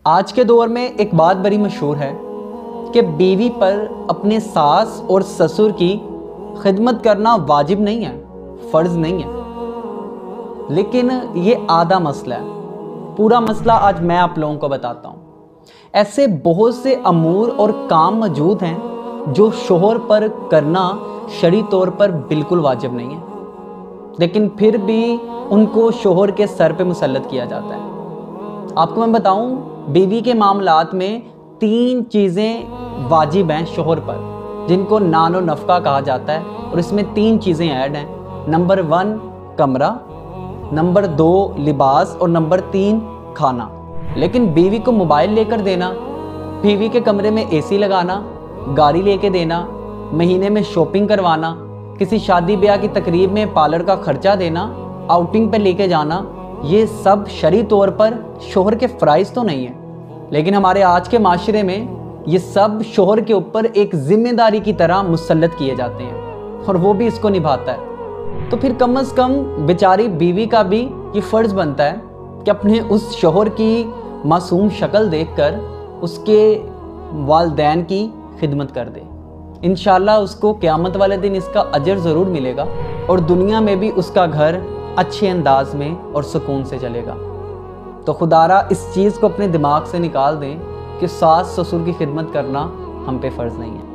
आज के दौर में एक बात बड़ी मशहूर है कि बीवी पर अपने सास और ससुर की खिदमत करना वाजिब नहीं है, फ़र्ज़ नहीं है। लेकिन ये आधा मसला है, पूरा मसला आज मैं आप लोगों को बताता हूँ। ऐसे बहुत से अमूर और काम मौजूद हैं जो शोहर पर करना शरई तौर पर बिल्कुल वाजिब नहीं है, लेकिन फिर भी उनको शोहर के सर पे मुसल्लत किया जाता है। आपको मैं बताऊं, बीवी के मामलात में 3 चीज़ें वाजिब हैं शोहर पर, जिनको नान और नफ़का कहा जाता है, और इसमें 3 चीज़ें ऐड हैं। नंबर 1 कमरा, नंबर 2 लिबास और नंबर 3 खाना। लेकिन बीवी को मोबाइल लेकर देना, बीवी के कमरे में एसी लगाना, गाड़ी लेके देना, महीने में शॉपिंग करवाना, किसी शादी ब्याह की तकरीब में पार्लर का खर्चा देना, आउटिंग पे लेके जाना, ये सब शरई तौर पर शोहर के फ़राइज़ तो नहीं है। लेकिन हमारे आज के माशरे में ये सब शोहर के ऊपर एक ज़िम्मेदारी की तरह मुसल्लत किए जाते हैं, और वो भी इसको निभाता है। तो फिर कम से कम बेचारी बीवी का भी ये फ़र्ज़ बनता है कि अपने उस शोहर की मासूम शक्ल देखकर उसके वालिदैन की खिदमत कर दे। इंशाअल्लाह उसको क़यामत वाले दिन इसका अजर ज़रूर मिलेगा, और दुनिया में भी उसका घर अच्छे अंदाज में और सुकून से चलेगा। तो खुदारा इस चीज़ को अपने दिमाग से निकाल दें कि सास ससुर की खिदमत करना हम पे फ़र्ज़ नहीं है।